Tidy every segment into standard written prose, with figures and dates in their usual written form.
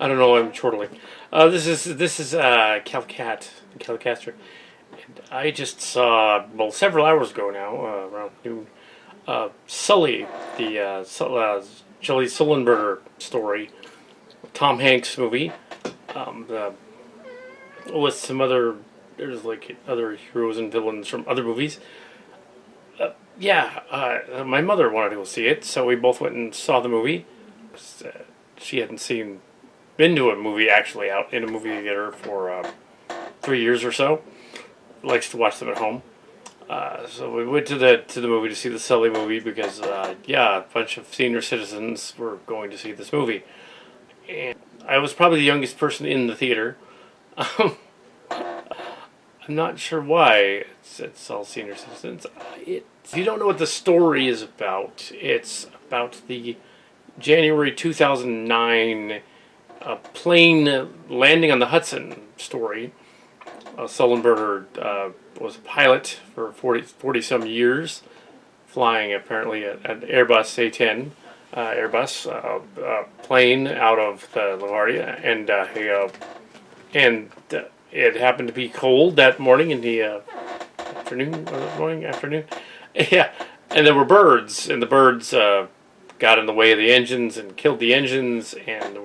I don't know. I'm chortling. This is Kal Kat, Kal Katcher. And I just saw several hours ago now, around noon. Sully, the Shelley Sullenberger story, Tom Hanks movie, the, with some other there's like other heroes and villains from other movies. Yeah, my mother wanted to go see it, so we both went and saw the movie. She hadn't been to a movie actually out in a movie theater for 3 years or so. Likes to watch them at home. So we went to the movie to see the Sully movie because yeah, a bunch of senior citizens were going to see this movie, and I was probably the youngest person in the theater. I'm not sure why it's all senior citizens. If you don't know what the story is about, it's about the January 2009 plane landing on the Hudson story. Sullenberger was a pilot for 40 some years, flying apparently an Airbus A-10 plane out of the LaGuardia, and it happened to be cold that morning in the afternoon. Yeah, and there were birds, and the birds got in the way of the engines and killed the engines, and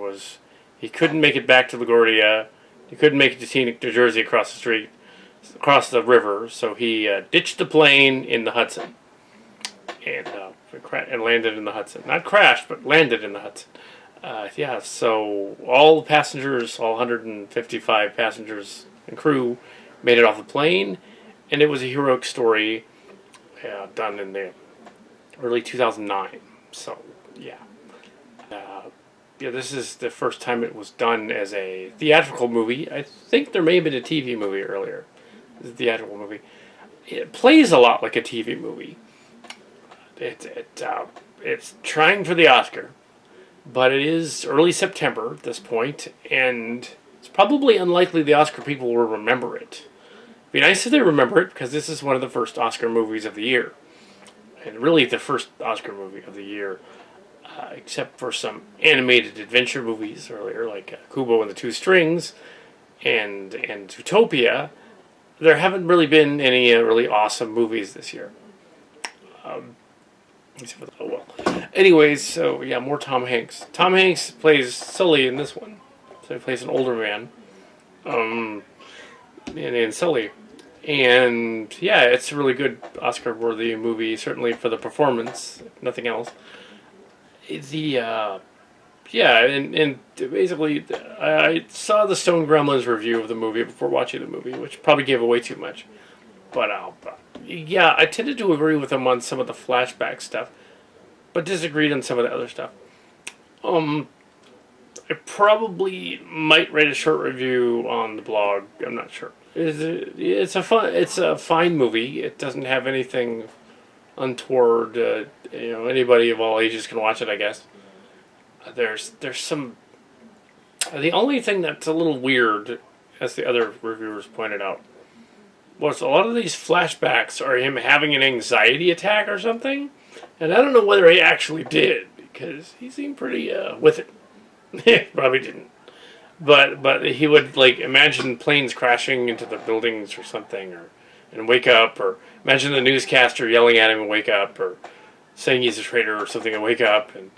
he couldn't make it back to LaGuardia. He couldn't make it to Teaneck, New Jersey, across the river, so he ditched the plane in the Hudson and landed in the Hudson. Not crashed, but landed in the Hudson. Yeah, so all passengers, all 155 passengers and crew, made it off the plane, and it was a heroic story done in the early 2009. So, yeah. Yeah, this is the first time it was done as a theatrical movie. I think there may have been a TV movie earlier. It's a theatrical movie. It plays a lot like a TV movie. It's trying for the Oscar, but it is early September at this point, and it's probably unlikely the Oscar people will remember it. It'd be nice if they remember it, because this is one of the first Oscar movies of the year. And really the first Oscar movie of the year. Except for some animated adventure movies earlier, like Kubo and the Two Strings and Zootopia. There haven't really been any really awesome movies this year. Anyways, so yeah, more Tom Hanks. Tom Hanks plays Sully in this one. So he plays an older man in Sully. And yeah, it's a really good Oscar-worthy movie, certainly for the performance, if nothing else. And basically, I saw the Stone Gremlins review of the movie before watching the movie, which probably gave away too much. But yeah, I tended to agree with them on some of the flashback stuff, but disagreed on some of the other stuff. I probably might write a short review on the blog. I'm not sure. It's a fine movie. It doesn't have anything untoward. Anybody of all ages can watch it, I guess. There's some. The only thing that's a little weird, as the other reviewers pointed out, was a lot of these flashbacks are him having an anxiety attack or something, and I don't know whether he actually did, because he seemed pretty with it. Probably didn't, but he would imagine planes crashing into the buildings or something, and wake up, or imagine the newscaster yelling at him and wake up, or saying he's a traitor or something and wake up. And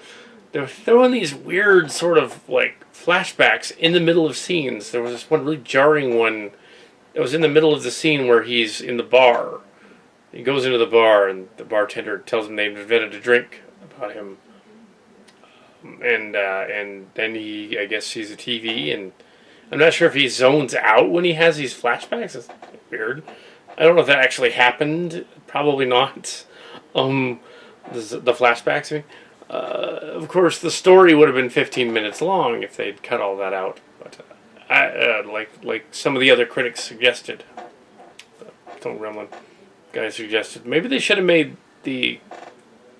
they're throwing these weird sort of flashbacks in the middle of scenes. There was this one really jarring one. It was in the middle of the scene where he's in the bar. He goes into the bar and the bartender tells him they've invented a drink about him. And then I guess sees a TV, and I'm not sure if he zones out when he has these flashbacks. It's weird. I don't know if that actually happened. Probably not. The flashbacks. I mean, of course, the story would have been 15 minutes long if they'd cut all that out. But like some of the other critics suggested, Tom Gremlin guy suggested, maybe they should have made it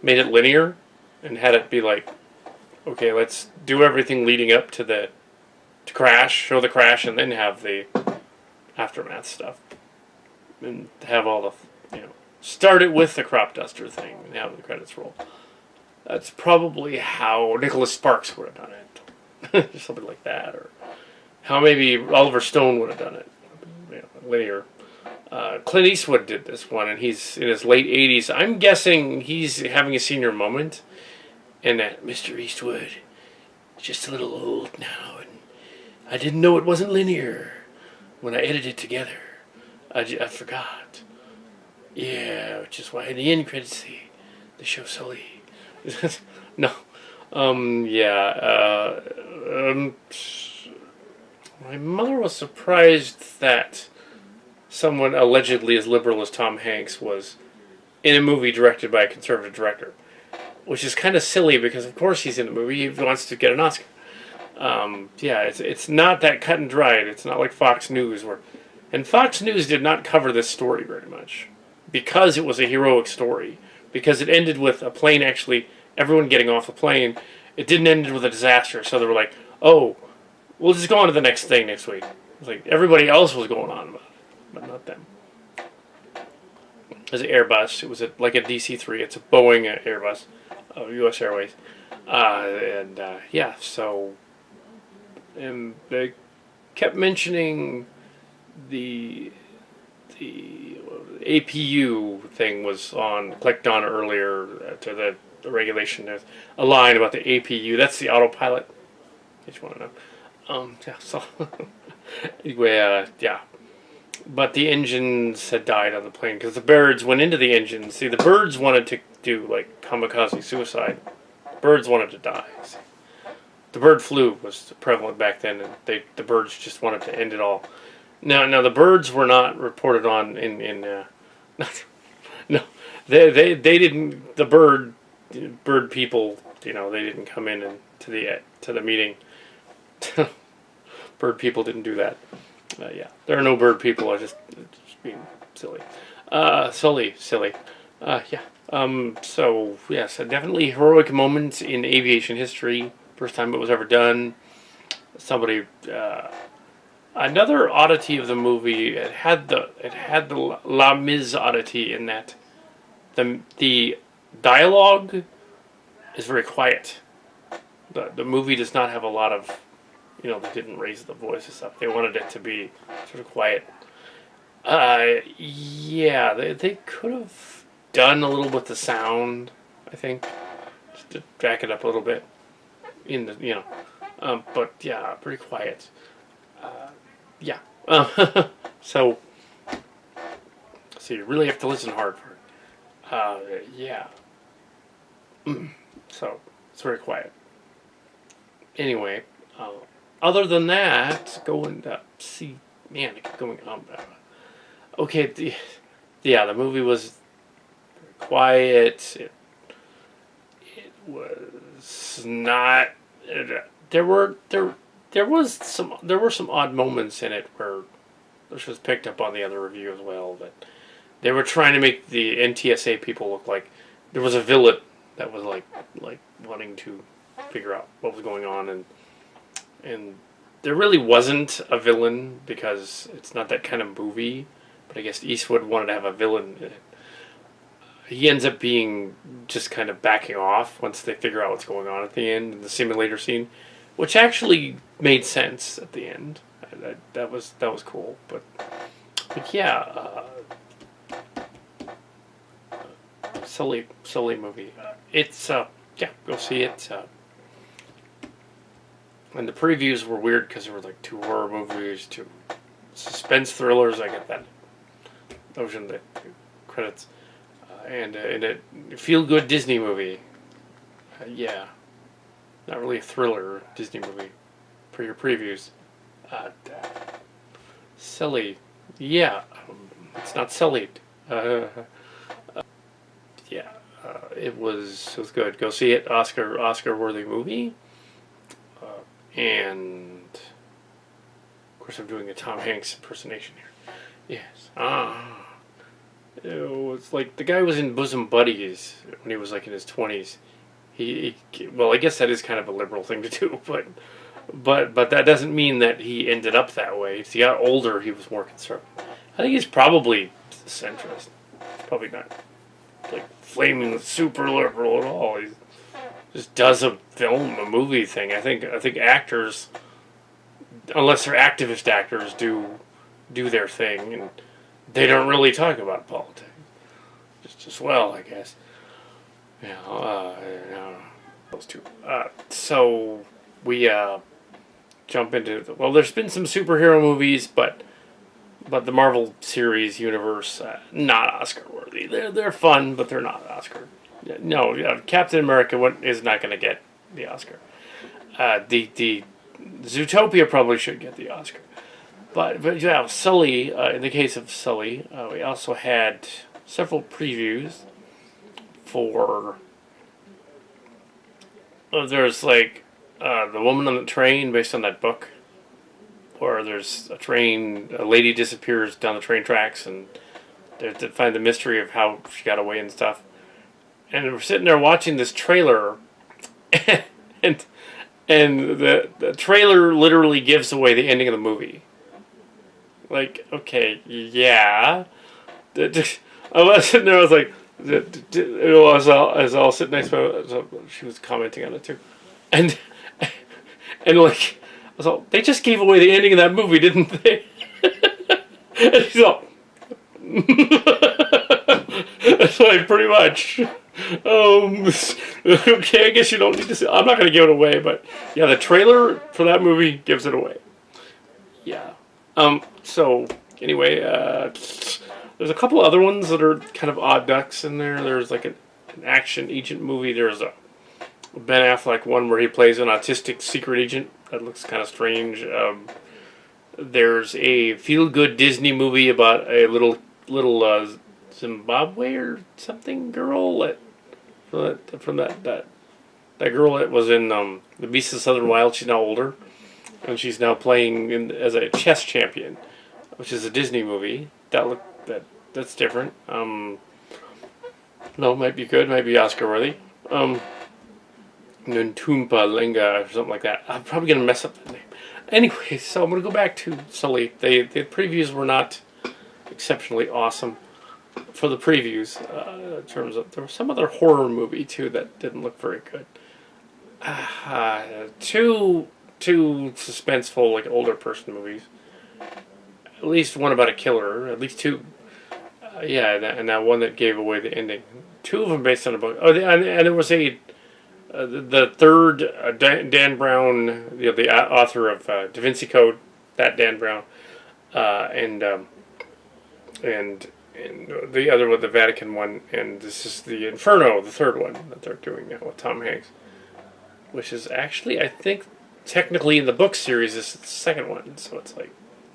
linear and had it be okay, let's do everything leading up to crash, show the crash, and then have the aftermath stuff, and have all the start it with the crop duster thing and have the credits roll. That's probably how Nicholas Sparks would have done something like that, or how maybe Oliver Stone would have done it, linear. Clint Eastwood did this one, and he's in his late 80s. I'm guessing he's having a senior moment, and that Mr. Eastwood is just a little old now, and I didn't know it wasn't linear when I edited it together. I forgot. Yeah, which is why in the end credits they show Sully. No. Yeah. My mother was surprised that someone allegedly as liberal as Tom Hanks was in a movie directed by a conservative director, which is kind of silly because of course he's in a movie, he wants to get an Oscar. Yeah, it's not that cut and dried. It's not like Fox News and Fox News did not cover this story very much because it was a heroic story, because it ended with a plane actually, everyone getting off the plane. It didn't end with a disaster, so they were like, oh, we'll just go on to the next thing next week. It's like everybody else was going on about it, but not them. It was an Airbus. It was like a DC-3. It's a Boeing Airbus, U.S. Airways. Yeah, so and they kept mentioning the APU thing was on, clicked on earlier to the regulation. There's a line about the APU. That's the autopilot. I just want to know. Yeah, so anyway, yeah. But the engines had died on the plane because the birds went into the engines. See, the birds wanted to do like kamikaze suicide. Birds wanted to die. See. The bird flu was prevalent back then, and the birds just wanted to end it all. Now the birds were not reported on in no, they didn't. The bird people, they didn't come in to the meeting. Bird people didn't do that. Yeah, there are no bird people. I just being silly. Silly. Yeah. So yes, definitely heroic moment in aviation history. First time it was ever done. Somebody. Another oddity of the movie. It had the La Mise oddity in that the dialogue is very quiet. The movie does not have a lot of. They didn't raise the voices up. They wanted it to be sort of quiet. Yeah, they could have done a little with the sound, I think, just to back it up a little bit. But yeah, pretty quiet. Yeah. So you really have to listen hard for it. Yeah. So it's very quiet. Anyway. Other than that, going see, man, it kept going on. Okay, the movie was quiet. It was not. There were some odd moments in it where this was picked up on the other review as well. That they were trying to make the NTSA people look like there was a villain that was like wanting to figure out what was going on and there really wasn't a villain because it's not that kind of movie. But I guess Eastwood wanted to have a villain in it. He ends up being just kind of backing off once they figure out what's going on at the end in the simulator scene, which actually made sense at the end. That was cool. But yeah, Sully movie. It's yeah, go see it. And the previews were weird because there were like 2 horror movies, 2 suspense thrillers. I get that notion, the credits, and a feel-good Disney movie. Yeah, not really a thriller Disney movie for your previews. Sully, yeah, it's not sullied. Yeah, it was good. Go see it. Oscar-worthy movie. And of course, I'm doing a Tom Hanks impersonation here. Yes. It's like the guy was in Bosom Buddies when he was like in his 20s. Well, I guess that is kind of a liberal thing to do, but that doesn't mean that he ended up that way. As he got older, he was more conservative. I think he's probably centrist. He's probably not like flaming super liberal at all. just does a film, a movie thing. I think actors, unless they're activist actors, do their thing, and they don't really talk about politics. Just as well, I guess. Those two. So we jump into there's been some superhero movies, but the Marvel series universe not Oscar worthy. They're fun, but they're not Oscar. No, Captain America is not going to get the Oscar. The Zootopia probably should get the Oscar. But yeah, Sully. In the case of Sully, we also had several previews for. There's like The Woman on the Train, based on that book, where there's a lady disappears down the train tracks, and they have to find the mystery of how she got away and stuff. And we're sitting there watching this trailer, and the trailer literally gives away the ending of the movie. Like, okay, yeah. I was sitting there, I was like, I was all sitting next to her, she was commenting on it too. And like, I was all, they just gave away the ending of that movie, didn't they? And she's all, that's like, pretty much. Okay, I guess you don't need to see. I'm not going to give it away, but yeah, the trailer for that movie gives it away. Yeah. So anyway, there's a couple other ones that are kind of odd ducks in there. There's like an action agent movie. There's a Ben Affleck one where he plays an autistic secret agent that looks kind of strange. There's a feel-good Disney movie about a little Zimbabwe or something girl from that girl that was in The Beast of the Southern Wild. She's now older, and she's now playing as a chess champion, which is a Disney movie. That's different. No, might be good, might be Oscar worthy. Nuntumpa Lenga or something like that. I'm probably gonna mess up that name. Anyway, so I'm gonna go back to Sully. The previews were not exceptionally awesome for the previews. In terms of, there was some other horror movie too that didn't look very good. Two suspenseful, like, older person movies. At least one about a killer. At least two. And that one that gave away the ending. Two of them based on a book. Oh, and there was the third Dan Brown, the author of Da Vinci Code. That Dan Brown, and the other one, the Vatican one, and this is the Inferno, the third one that they're doing now with Tom Hanks, which is actually, I think, technically in the book series, this is the second one. So it's like,